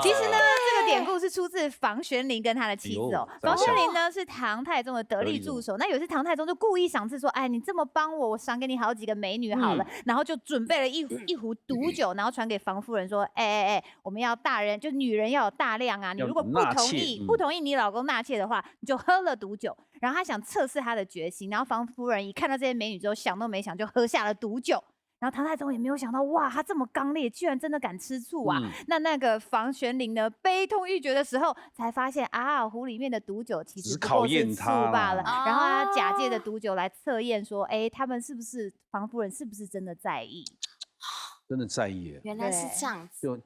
Speaker 2: 其实呢，这个典故是出自房玄龄跟他的妻子哦。房玄龄呢是唐太宗的得力助手，那有一次唐太宗就故意赏赐说，哎，你这么帮我，我赏给你好几个美女好了，然后就准备了一壶毒酒，然后传给房夫人说，哎，我们要大人，就女人要有大量啊，你如果不同意你老公纳妾的话，你就喝了毒酒。然后他想测试他的决心，然后房夫人一看到这些美女之后，想都没想就喝下了毒酒。然后唐太宗也没有想到，哇，他这么刚烈，居然真的敢吃醋啊！那个房玄龄呢，悲痛欲绝的时候，才发现啊，壶里面的毒酒其实不过是醋罢了。然后他假借的毒酒来测验说，哎，他们是不是房夫人是不是真的在意？
Speaker 1: 真的在意，
Speaker 4: 原来是这样子。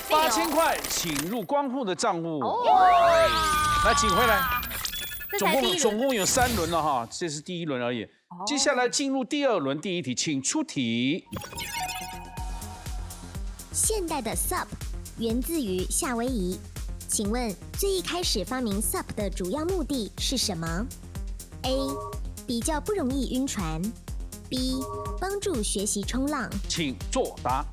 Speaker 1: 8000块，请入光复的账户。来，请回来。总共有3轮了哈，这是第1轮而已。接下来进入第2轮，第1题，请出题。
Speaker 10: 现代的 SUP 源自于夏威夷。请问最一开始发明 SUP 的主要目的是什么 ？A. 比较不容易晕船 ；B. 帮助学习冲浪。
Speaker 1: 请作答。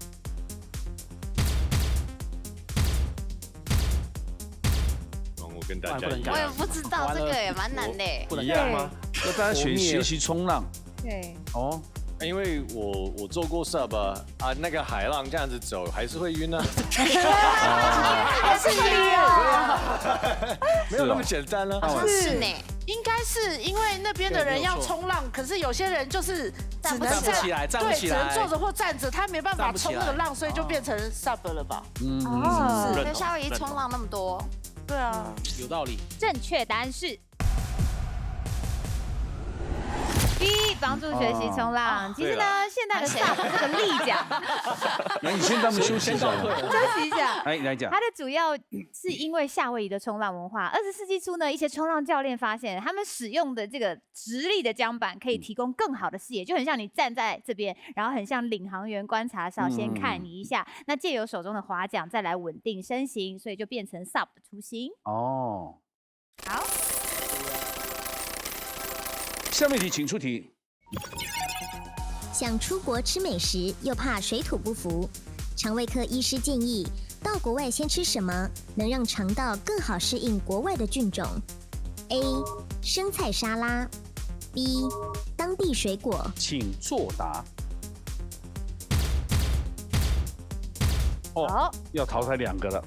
Speaker 5: 我跟大家一
Speaker 4: 我也
Speaker 5: 样，
Speaker 4: 不知道，这个也蛮难的。
Speaker 5: 一样吗？
Speaker 1: 那大家学习冲浪。
Speaker 2: 对。
Speaker 1: 哦。
Speaker 5: 因为我做过 SUP 啊，那个海浪这样子走还是会晕啊。
Speaker 6: 还是晕啊？
Speaker 5: 没有那么简单啊。
Speaker 4: 是呢。
Speaker 6: 应该是因为那边的人要冲浪，可是有些人就是只能
Speaker 3: 站不起来，
Speaker 6: 对，只能坐着或站着，他没办法冲那个浪，所以就变成 SUP 了吧？
Speaker 4: 哦，所以夏威夷冲浪那么多。
Speaker 6: 对啊，
Speaker 3: 有道理。
Speaker 2: 正确答案是 B， 帮助学习冲浪。其实呢，现在的 SUP 这个立桨，
Speaker 1: 那你先让他们休息一下。
Speaker 2: 休息一下。
Speaker 1: 哎，来讲。
Speaker 2: 它的主要是因为夏威夷的冲浪文化。20世纪初呢，一些冲浪教练发现，他们使用的这个直立的桨板可以提供更好的视野，就很像你站在这边，然后很像领航员观察哨先看你一下，那借由手中的划桨再来稳定身形，所以就变成 SUP 的雏形。
Speaker 1: 哦。
Speaker 2: 好。
Speaker 1: 下面题，请出题。
Speaker 10: 想出国吃美食，又怕水土不服，肠胃科医师建议到国外先吃什么能让肠道更好适应国外的菌种 ？A. 生菜沙拉 B. 当地水果。
Speaker 1: 请作答。
Speaker 2: 哦，
Speaker 1: 要淘汰2个了。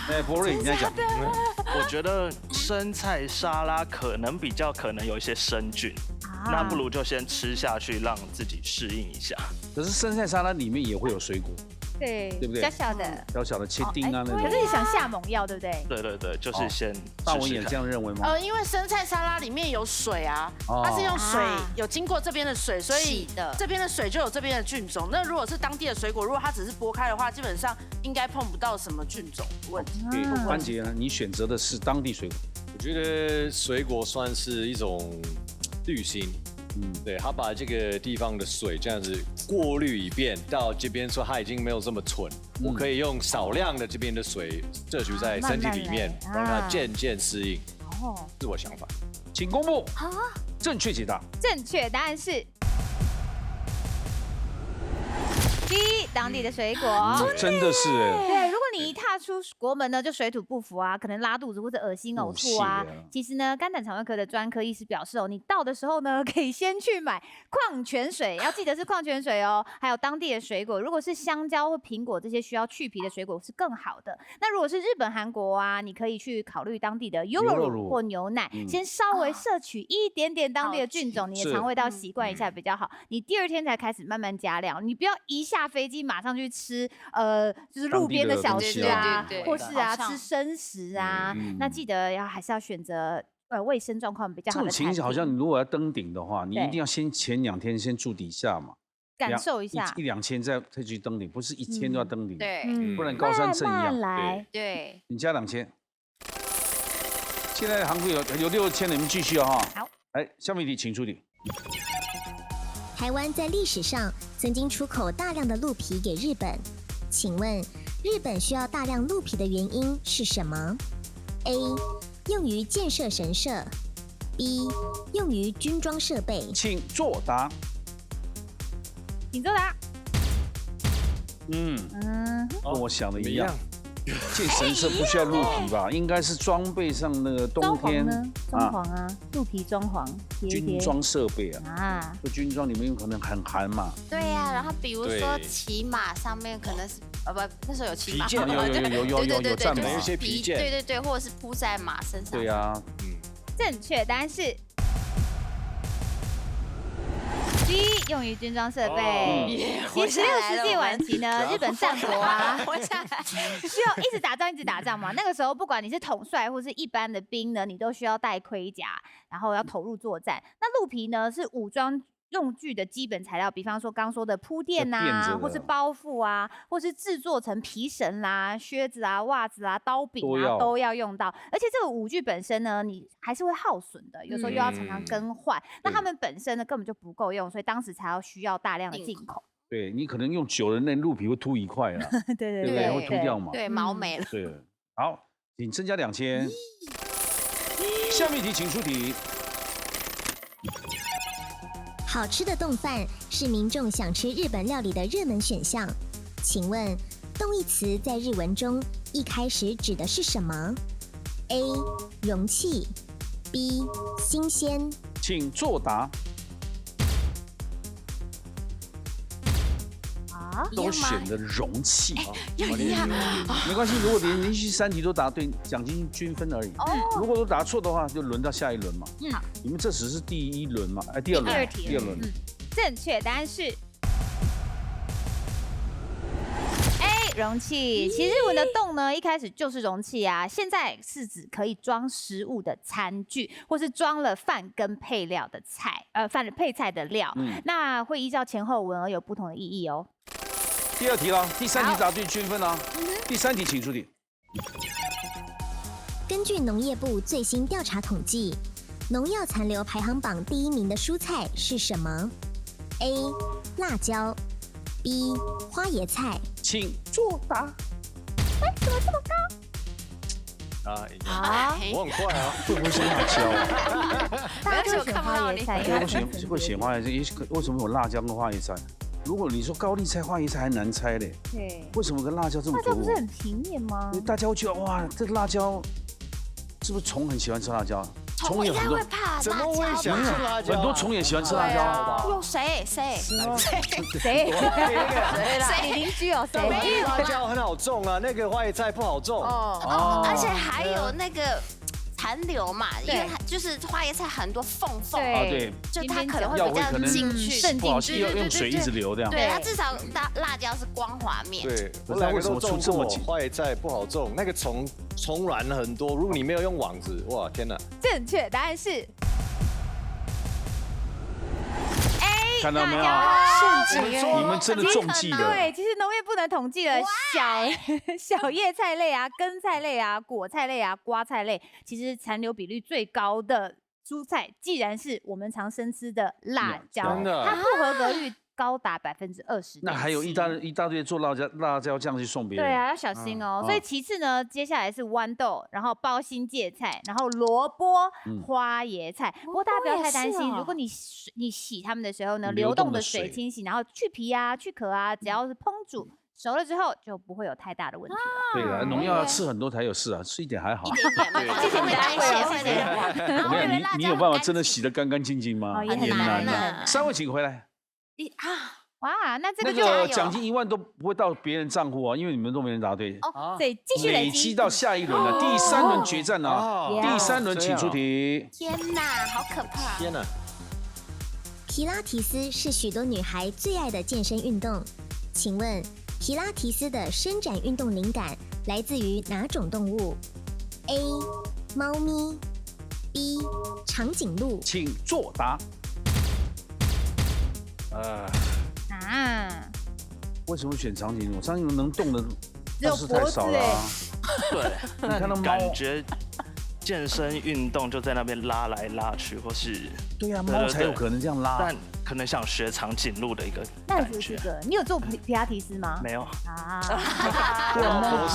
Speaker 1: 哎，博瑞，你来讲。
Speaker 7: 我觉得生菜沙拉可能有一些生菌，那不如就先吃下去，让自己适应一下。
Speaker 1: 可是生菜沙拉里面也会有水果，
Speaker 2: 对，
Speaker 1: 对不对？
Speaker 2: 小小的，
Speaker 1: 小小的切丁啊那种。
Speaker 2: 可是你想下猛药，对不对？
Speaker 7: 对，就是先。
Speaker 1: 大文也这样认为吗？
Speaker 6: 因为生菜沙拉里面有水啊，它是用水有经过这边的水，所以这边的水就有这边的菌种。那如果是当地的水果，如果它只是剥开的话，基本上应该碰不到什么菌种的问题。
Speaker 1: 关杰呢？你选择的是当地水果。
Speaker 5: 我觉得水果算是一种滤芯。对，他把这个地方的水这样子过滤一遍，到这边说它已经没有这么纯，我可以用少量的这边的水摄取在身体里面，让它渐渐适应。是我想法，
Speaker 1: 请公布正确解答。
Speaker 2: 正确答案是 B， 当地的水果。
Speaker 1: 真的是哎。
Speaker 2: 对，如果你一踏出国门呢，就水土不服啊，可能拉肚子或者恶心呕吐啊。其实呢，肝胆肠胃科的专科医师表示你到的时候呢，可以先去买矿泉水，要记得是矿泉水哦。还有当地的水果，如果是香蕉或苹果这些需要去皮的水果是更好的。那如果是日本、韩国啊，你可以去考虑当地的优酪乳或牛奶，先稍微摄取一点点当地的菌种，你的肠胃道习惯一下比较好。你第2天才开始慢慢加量，你不要一下飞机马上去吃就是路边的小吃啊，或是吃生食啊。那记得还是要选择卫生状况比较好的。
Speaker 1: 这种情形好像你如果要登顶的话，你一定要前2天先住底下嘛，
Speaker 2: 感受一下
Speaker 1: 1、2千再去登顶，不是1天都要登顶。
Speaker 4: 对，
Speaker 1: 不然高山症一样。
Speaker 2: 来，
Speaker 4: 对，
Speaker 1: 你加2千。现在的航空有6千，你们继续哈。
Speaker 2: 好，
Speaker 1: 来，下面题，请出题。
Speaker 10: 台湾在历史上曾经出口大量的鹿皮给日本，请问日本需要大量鹿皮的原因是什么 ？A. 用于建设神社 B. 用于军装设备。
Speaker 1: 请作答。
Speaker 2: 请作答。
Speaker 1: 跟我想的一样。建神社不需要鹿皮吧？应该是装备上那个冬天
Speaker 2: 装潢啊，鹿皮装潢，
Speaker 1: 军装设备啊。就军装里面有可能很寒嘛。
Speaker 4: 对呀，然后比如说骑马上面可能是不，那时候有骑马，
Speaker 1: 有战马，
Speaker 5: 有一些皮件，
Speaker 4: 对，或者是铺在马身上。
Speaker 1: 对呀，
Speaker 2: 正确答案是 B， 用于军装设备。其实16世纪晚期呢，日本战国啊，需要一直打仗嘛。那个时候，不管你是统帅或是一般的兵呢，你都需要带盔甲，然后要投入作战。那鹿皮呢，是武装用具的基本材料，比方说刚说的铺垫啊，或是包覆啊，或是制作成皮绳啦、靴子啊、袜子啊、刀柄啊，都要用到。而且这个武具本身呢，你还是会耗损的，有时候又要常常更换。那他们本身呢根本就不够用，所以当时才需要大量的进口。
Speaker 1: 对你可能用久了，那鹿皮会秃一块啊，
Speaker 2: 对
Speaker 1: 对不对？会秃掉嘛。
Speaker 4: 对，毛没了。
Speaker 1: 对，好，请增加2000。下面一题，请出题。
Speaker 10: 好吃的冻饭是民众想吃日本料理的热门选项，请问冻一词在日文中一开始指的是什么 ？A. 容器 B. 新鲜。
Speaker 1: 请作答。都选的容器，
Speaker 4: 一样，
Speaker 1: 没关系。如果连续3题都答对，奖金均分而已。如果都答错的话，就轮到下一轮嘛。你们这只是第1轮嘛？第2轮。第2轮。
Speaker 2: 正确答案是 A 容器。其实日文的冻呢，一开始就是容器啊，现在是指可以装食物的餐具，或是装了饭跟配料的菜，配菜的料。那会依照前后文而有不同的意义哦。
Speaker 1: 第2题了，第3题答对均分了。第3题请出题。
Speaker 10: 根据农业部最新调查统计，农药残留排行榜第1名的蔬菜是什么 ？A. 辣椒 B. 花椰菜。
Speaker 1: 请作答。
Speaker 2: 怎么这么
Speaker 5: 高？我很快啊，
Speaker 1: 会不会是辣椒？
Speaker 2: 大家就选花椰菜，
Speaker 1: 会选花椰菜，为什么有辣椒跟花椰菜？如果你说高丽菜、花椰菜还难猜嘞，
Speaker 2: 对，
Speaker 1: 为什么跟辣椒这么多？
Speaker 2: 辣椒不是很平面吗？
Speaker 1: 大家会觉得哇，这个辣椒是不是虫很喜欢吃辣椒？
Speaker 4: 虫应该会怕，
Speaker 5: 怎么会想吃辣椒？
Speaker 1: 很多虫也喜欢吃辣椒。
Speaker 4: 有谁？
Speaker 2: 你邻居哦？谁？
Speaker 5: 辣椒很好种啊，那个花椰菜不好种。
Speaker 4: 而且还有那个。残留嘛，因为它就是花椰菜很多缝，
Speaker 1: 对，
Speaker 4: 就它可能会比较进去，
Speaker 1: 不好要用水一直流这样。
Speaker 4: 对，它至少辣椒是光滑面。
Speaker 5: 对，我2个都种过，花椰菜不好种，那个虫卵很多，如果你没有用网子，哇，天哪！
Speaker 2: 正确答案是。
Speaker 1: 看到没有？你们真的中计了。
Speaker 2: 对，其实农业部能统计了小叶菜类啊、根菜类啊、果菜类啊、瓜菜类，其实残留比率最高的蔬菜，既然是我们常生吃的辣椒，它不合格率高达20%。
Speaker 1: 那还有一大堆做辣椒酱去送别人。
Speaker 2: 对啊，要小心哦。所以其次呢，接下来是豌豆，然后包心芥菜，然后萝卜、花椰菜。不过大家不要太担心，如果你洗它们的时候呢，流动的水清洗，然后去皮啊、去壳啊，只要是烹煮熟了之后，就不会有太大的问题了。
Speaker 1: 对了，农药要吃很多才有事啊，吃一点还好。
Speaker 4: 一点点嘛，谢谢你的安慰，谢谢。
Speaker 1: 你有办法真的洗得干干净净吗？
Speaker 2: 也很难
Speaker 1: 的。3位请回来。
Speaker 2: 哇，那这个
Speaker 1: 就奖金1万都不会到别人账户啊，因为你们都没人答对。
Speaker 2: 所以继续
Speaker 1: 累积到下一轮了，第3轮决战啊！第3轮请出题。
Speaker 4: 天哪，好可怕！
Speaker 5: 天哪！
Speaker 10: 皮拉提斯是许多女孩最爱的健身运动，请问皮拉提斯的伸展运动灵感来自于哪种动物 ？A. 猫咪 B. 长颈鹿。
Speaker 1: 请作答。为什么选长颈鹿？长颈鹿能动的但是太少了。
Speaker 7: 对，
Speaker 1: 你看到猫，
Speaker 7: 感觉健身运动就在那边拉来拉去，或是
Speaker 1: 对呀，猫才有可能这样拉。
Speaker 7: 但可能想学长颈鹿的一个感觉。
Speaker 2: 你有做皮拉提斯吗？
Speaker 7: 没有
Speaker 2: 啊。
Speaker 1: 对，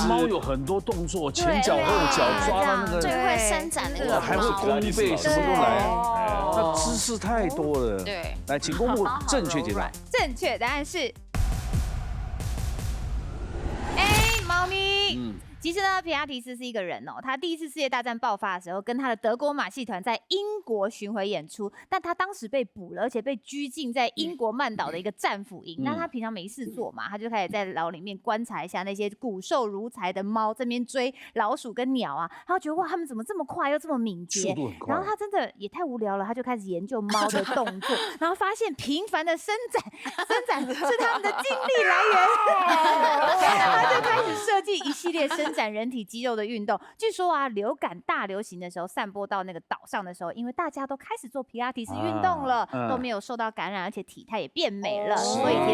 Speaker 1: 猫有很多动作，前脚后脚抓到那个，
Speaker 4: 最会伸展那个，
Speaker 1: 还会弓背，什么都来。那姿势太多了。
Speaker 4: 对，
Speaker 1: 来，请公布正确解答。
Speaker 2: 正确答案是 A 猫咪。其实呢，皮拉提斯是一个人哦。他第1次世界大战爆发的时候，跟他的德国马戏团在英国巡回演出，但他当时被捕了，而且被拘禁在英国曼岛的一个战俘营。那他平常没事做嘛，他就开始在牢里面观察一下那些骨瘦如柴的猫这边追老鼠跟鸟啊，他觉得哇，他们怎么这么快又这么敏捷？然后他真的也太无聊了，他就开始研究猫的动作，然后发现频繁的伸展是他们的精力来源，他就开始设计一系列伸展人体肌肉的运动。据说啊，流感大流行的时候，散播到那个岛上的时候，因为大家都开始做皮拉提斯运动了，都没有受到感染，而且体态也变美了，所以皮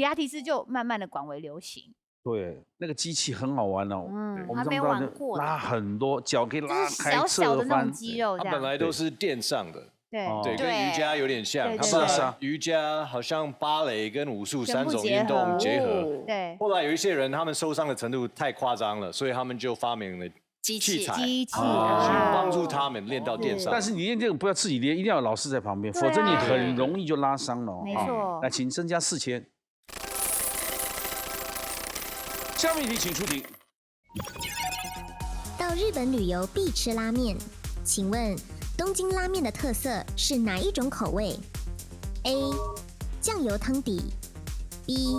Speaker 2: 拉提斯就慢慢的广为流行。
Speaker 1: 对，那个机器很好玩哦。
Speaker 4: 我还没玩过，
Speaker 1: 拉很多，脚可以拉开
Speaker 2: 小小的那种
Speaker 1: 侧翻。
Speaker 2: 肌肉这样。
Speaker 5: 它本来都是垫上的。
Speaker 2: 对，
Speaker 5: 跟瑜伽有点像，他把瑜伽好像芭蕾跟武术3种运动结合。
Speaker 2: 对。
Speaker 5: 后来有一些人他们受伤的程度太夸张了，所以他们就发明了器材，去帮助他们练到垫上。
Speaker 1: 但是你练这个不要自己练，一定要有老师在旁边，否则你很容易就拉伤了。
Speaker 2: 没错。
Speaker 1: 来，请增加4000。下面一题，请出题。
Speaker 10: 到日本旅游必吃拉面，请问东京拉面的特色是哪一种口味 ？A. 酱油汤底 ，B.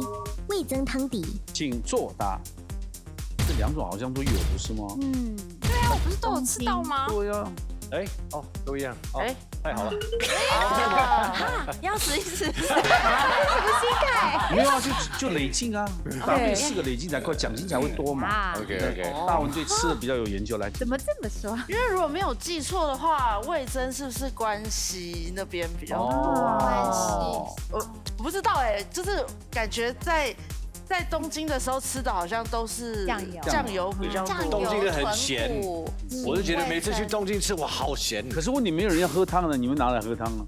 Speaker 10: 味增汤底。
Speaker 1: 请作答。这2种好像都有，不是吗？
Speaker 4: 对啊，我不是都有吃到吗？
Speaker 1: 对呀。
Speaker 5: 都一样。太好了。
Speaker 4: 要死一死。
Speaker 2: 什么心态？
Speaker 1: 没有啊，就累进啊，大队4个累进才快，奖金才会多嘛。
Speaker 5: OK。
Speaker 1: 大文对吃的比较有研究，来。
Speaker 2: 怎么这么说？
Speaker 6: 因为如果没有记错的话，味噌是不是关西那边比较多？
Speaker 4: 关西。
Speaker 6: 我不知道就是感觉在东京的时候吃的好像都是酱油比较多。
Speaker 5: 东京的很咸，我就觉得每次去东京吃，哇，好咸。
Speaker 1: 可是问题没有人要喝汤的，你们拿来喝汤啊？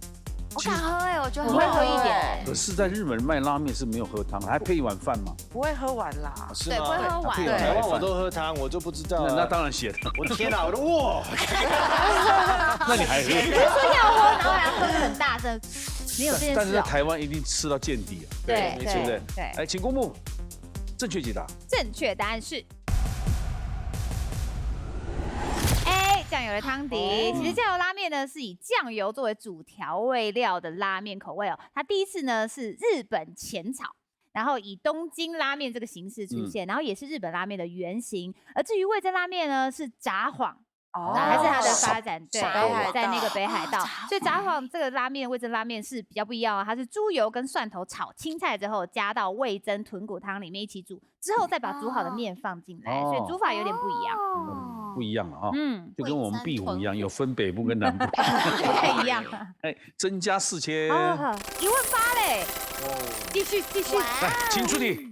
Speaker 4: 我敢喝我觉得
Speaker 6: 我会喝一点。
Speaker 1: 可是，在日本卖拉面是没有喝汤，还配一碗饭吗？
Speaker 6: 不会喝完啦。
Speaker 4: 对，不会喝完。
Speaker 5: 台湾我都喝汤，我就不知道。
Speaker 1: 那当然咸了。
Speaker 5: 我的天哪，我的哇！
Speaker 1: 那你还喝？
Speaker 2: 说要喝，然后还喝很大声，没有这件事。
Speaker 1: 但是在台湾一定吃到见底啊。
Speaker 2: 对，
Speaker 1: 对不对？对。来，请公布正确解答。
Speaker 2: 正确答案是 A 酱油的汤底。其实酱油拉面呢是以酱油作为主调味料的拉面口味哦。它第一次呢是日本浅草，然后以东京拉面这个形式出现，然后也是日本拉面的原型。而至于味噌拉面呢是札幌。还是它的发展对，在那个北海道，所以札幌这个拉面味噌拉面是比较不一样哦，它是猪油跟蒜头炒青菜之后，加到味噌豚骨汤里面一起煮，之后再把煮好的面放进来，所以煮法有点不一样。
Speaker 1: 不一样了啊，就跟我们壁虎一样，有分北部跟南部，
Speaker 2: 不太一样。
Speaker 1: 增加4000，18000
Speaker 2: 嘞，继续，
Speaker 1: 来，请出题。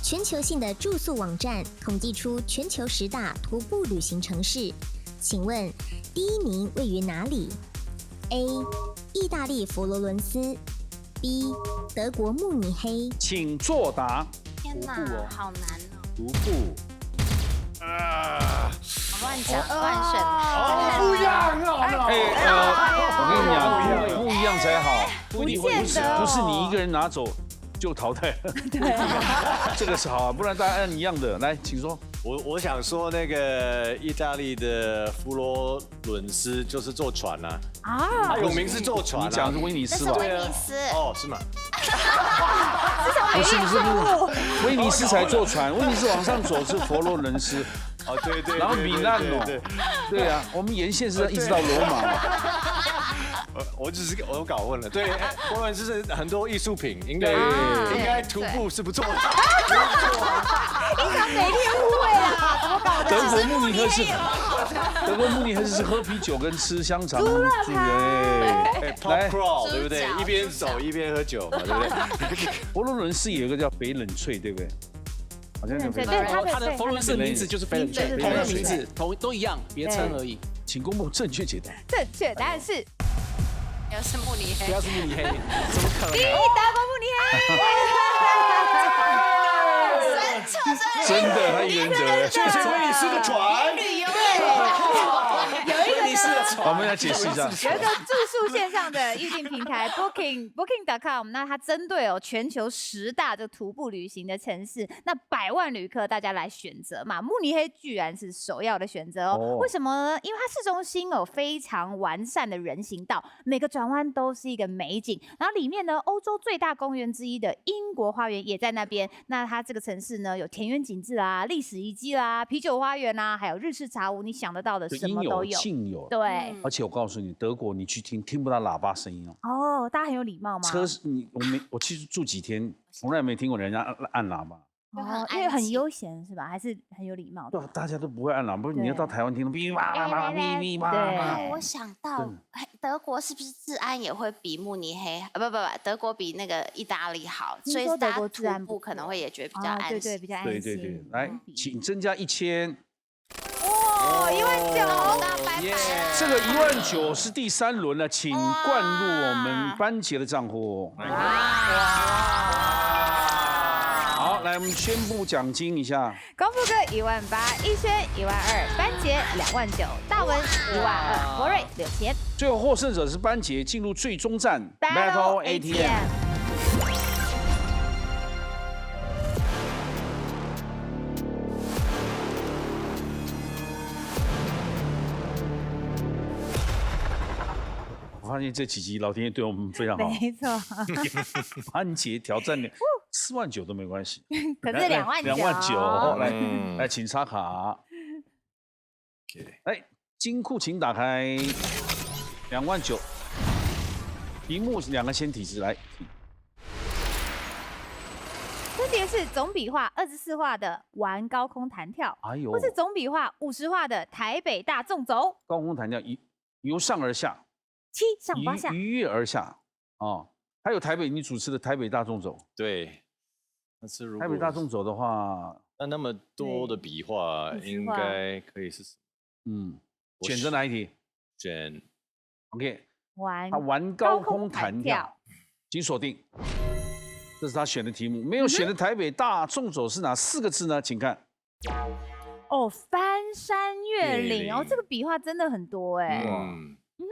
Speaker 10: 全球性的住宿网站统计出全球10大徒步旅行城市，请问第1名位于哪里 ？A. 意大利佛罗伦斯 B. 德国慕尼黑。
Speaker 1: 请作答。
Speaker 4: 天哪，好难哦！
Speaker 1: 徒步。
Speaker 4: 乱讲乱选。
Speaker 5: 不一样
Speaker 1: 我跟你讲，不一样才好，
Speaker 2: 不见得
Speaker 1: 不是你一个人拿走。就淘汰了，这个是好啊，不然大家按一样的。来，请说。
Speaker 5: 我想说那个意大利的佛罗伦斯就是坐船啊，它有名是坐船。
Speaker 1: 你讲是威尼斯吧？
Speaker 4: 威尼斯。
Speaker 5: 哦，是吗？
Speaker 1: 不是，威尼斯才坐船，威尼斯往上走是佛罗伦斯。
Speaker 5: 哦，对。
Speaker 1: 然后米兰哦，对啊，我们沿线是一直到罗马。
Speaker 5: 我搞混了，对，佛罗伦斯是很多艺术品，应该徒步是不错的。
Speaker 2: 影响美丽误会啦，怎么搞的？
Speaker 1: 德国慕尼黑是喝啤酒跟吃香肠。
Speaker 2: 猪肋
Speaker 5: 排，pub crawl， 对不对？一边走一边喝酒嘛，对不对？
Speaker 1: 佛罗伦斯有一个叫翡冷翠，对不对？好像叫翡
Speaker 3: 冷翠。它的佛罗伦斯的名字就是翡冷翠，同个名字，都一样，别称而已。
Speaker 1: 请公布正确解答。
Speaker 2: 正确答案是。
Speaker 4: 不要是慕尼黑，
Speaker 3: 不要是慕尼黑，怎么可能？
Speaker 2: 第1，德国慕尼
Speaker 1: 黑。真的，他赢得。
Speaker 5: 这是威尼斯的船。
Speaker 4: 旅游
Speaker 2: 有一个呢，
Speaker 1: 我们来解释一下，
Speaker 2: 有一个住宿线上的预订平台 Booking.com， 那它针对全球10大的徒步旅行的城市，那100万旅客大家来选择嘛，慕尼黑居然是首要的选择哦。为什么呢？因为它市中心有非常完善的人行道，每个转弯都是一个美景，然后里面呢，欧洲最大公园之一的英国花园也在那边。那它这个城市呢，有田园景致啊、历史遗迹啦、啤酒花园啊，还有日式茶屋，你想得到的什么都有。对，
Speaker 1: 而且我告诉你，德国你去听不到喇叭声音哦。
Speaker 2: 哦，大家很有礼貌吗？
Speaker 1: 我去住几天，从来没听过人家按喇叭。
Speaker 2: 因为很悠闲是吧？还是很有礼貌？
Speaker 1: 对，大家都不会按喇叭。你要到台湾听到哔叭叭叭哔哔叭。
Speaker 4: 对，我想到德国是不是治安也会比慕尼黑不，德国比那个意大利好，所以大家徒步可能会也觉得比较安心。
Speaker 2: 对，比较安心。
Speaker 1: 对，来，请增加1000。
Speaker 2: 哦，19000，
Speaker 1: 这个19000是第3轮了，请灌入我们班杰的账户。好，来我们宣布奖金一下。
Speaker 2: 光复哥18000，逸轩12000，班杰29000，大文12000，博瑞6000。
Speaker 1: 最后获胜者是班杰，进入最终战
Speaker 2: Battle ATM。
Speaker 1: 我发现这几集老天爷对我们非常好。
Speaker 2: 没错，
Speaker 1: 班杰挑战49000都没关系，
Speaker 2: 可是
Speaker 1: 29000，来，请插卡。来，金库请打开，29000。题目2个先提示来。
Speaker 2: 分别是总笔画24画的玩高空弹跳，
Speaker 1: 哎呦，
Speaker 2: 或是总笔画50画的台北大纵走。
Speaker 1: 高空弹跳由上而下
Speaker 2: ，7上8下，
Speaker 1: 一跃而下哦。还有台北你主持的台北大纵走，
Speaker 5: 对，但是如果
Speaker 1: 台北大纵走的话，
Speaker 5: 那么多的笔画，应该可以是什么？
Speaker 1: 选择哪一题？
Speaker 5: 选
Speaker 1: OK，
Speaker 2: 他
Speaker 1: 玩高空弹跳，请锁定。这是他选的题目，没有选的台北大纵走是哪4个字呢？请看。
Speaker 2: 哦，翻山越岭哦，这个笔画真的很多哎。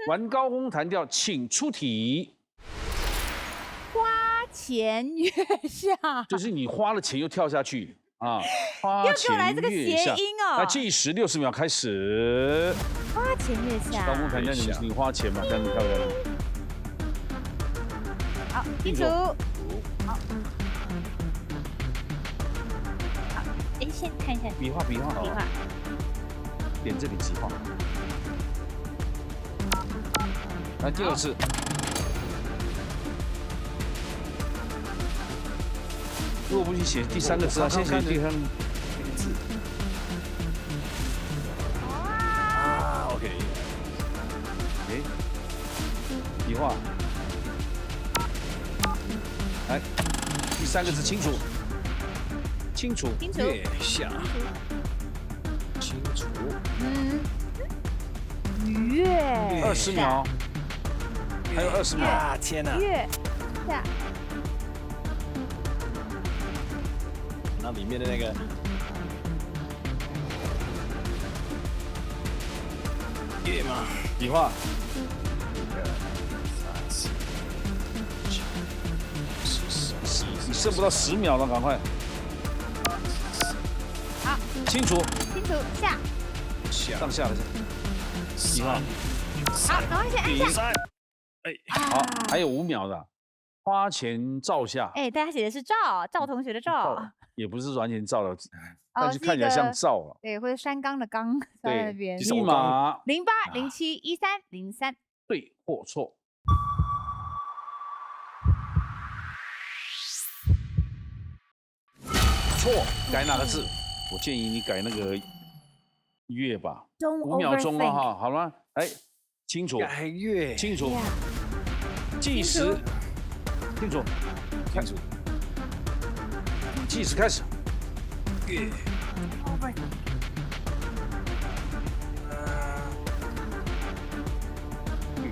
Speaker 1: 玩高空弹跳，请出题。
Speaker 2: 花前月下，
Speaker 1: 就是你花了钱又跳下去啊！花
Speaker 2: 给我来这个谐音哦。
Speaker 1: 来，计时60秒开始。
Speaker 2: 花前月下，
Speaker 1: 高空弹跳，你花钱嘛，但是跳下来。
Speaker 2: 好，清楚。好，好，哎，先看一下
Speaker 1: 笔画，点这里几画。来，第2次。如果不去写第3个字啊，先写第3个字。
Speaker 5: OK。
Speaker 1: 哎，笔画。来，第3个字清楚，月下，清楚，
Speaker 2: 月
Speaker 1: ，20秒，还有20秒，
Speaker 5: 天哪，
Speaker 2: 月下，
Speaker 5: 那里面的那个月吗？
Speaker 1: 笔画。你剩不到10秒了，赶快。
Speaker 2: 好，
Speaker 1: 清楚，
Speaker 2: 下，
Speaker 1: 上下的笔画。
Speaker 2: 好，赶快先按下。
Speaker 1: 好，还有5秒的。花前照下。
Speaker 2: 哎，大家写的是赵同学的赵，
Speaker 1: 也不是完全照了，但是看起来像照了。
Speaker 2: 对，或者山冈的冈在那边。
Speaker 1: 密码
Speaker 2: 08071303。
Speaker 1: 对或错？错，改哪个字？我建议你改那个月吧。5秒钟啊，哈，好了，来，清楚。
Speaker 5: 改月，
Speaker 1: 清楚。计时，清楚。计时开始。月。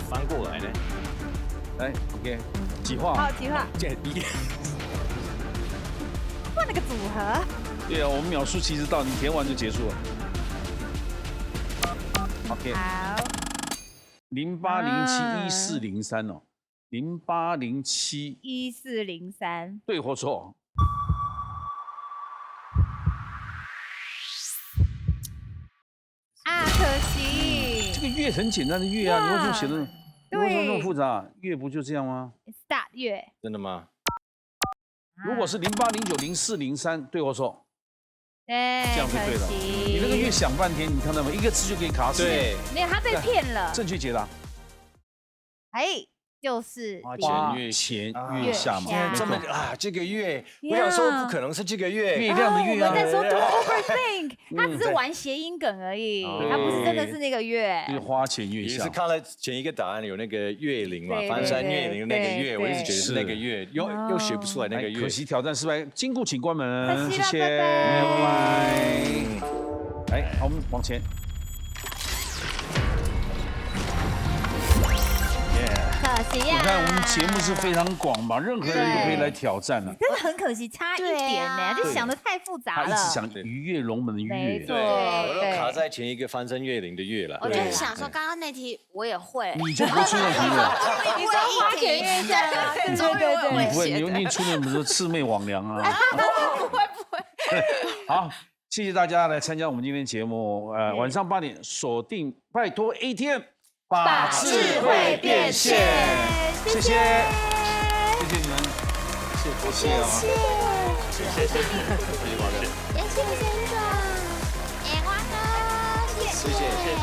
Speaker 5: 翻过来呢？
Speaker 1: 来 ，OK， 几画？
Speaker 2: 好，几画。换了个组合。
Speaker 1: 对啊，我们秒数其实到，你填完就结束了。OK。
Speaker 2: 好。
Speaker 1: 08071403哦，0807。
Speaker 2: 1403。
Speaker 1: 对或错？
Speaker 2: 啊，可惜。
Speaker 1: 这个月很简单的月啊，你为什么写的？
Speaker 2: 对，
Speaker 1: 为什么那么复杂？月不就这样吗
Speaker 2: ？Start 月。
Speaker 5: 真的吗？
Speaker 1: 如果是08090403，对或错？
Speaker 2: 对，
Speaker 1: 这样就对了。你那个月想半天，你看到没？一个字就可以卡死。
Speaker 5: 对，
Speaker 2: 没有，他被骗了。
Speaker 1: 正确解答。
Speaker 2: 哎，就是
Speaker 1: 花前月下嘛。
Speaker 5: 这么这个月，我想说不可能是这个月，
Speaker 1: 月亮的月啊。
Speaker 2: 我在说 don't overthink， 他只是玩谐音梗而已，他不是真的是那个月。
Speaker 1: 就是花前月下。
Speaker 5: 也是看了前一个答案有那个月龄嘛，翻山越岭的那个月，我一直觉得是那个月，又写不出来那个月。
Speaker 1: 可惜挑战失败，金库请关门，谢谢，
Speaker 2: 拜拜。
Speaker 1: 来，我们往前。
Speaker 2: 可惜呀。
Speaker 1: 你看我们节目是非常广嘛，任何人都可以来挑战了。
Speaker 2: 真的很可惜，差一点呢，就想得太复杂了。
Speaker 1: 他一直想鱼跃龙门的
Speaker 2: 没
Speaker 1: 跃，
Speaker 2: 错，
Speaker 5: 我都卡在前一个翻身越岭的越了。
Speaker 4: 我就是想说，刚刚那题我也会，
Speaker 1: 你就不会出问题了。
Speaker 4: 你说花田月下，终于我
Speaker 1: 你不会，
Speaker 4: 会写的。
Speaker 1: 你出那么多魑魅魍魉啊！
Speaker 4: 不会。
Speaker 1: 好，谢谢大家来参加我们今天节目。晚上8点锁定，拜托 ATM 把智慧变现。谢谢，谢谢你们，谢谢啊，
Speaker 7: 谢谢，
Speaker 10: 谢谢先生，
Speaker 4: 野花哥，
Speaker 5: 谢谢。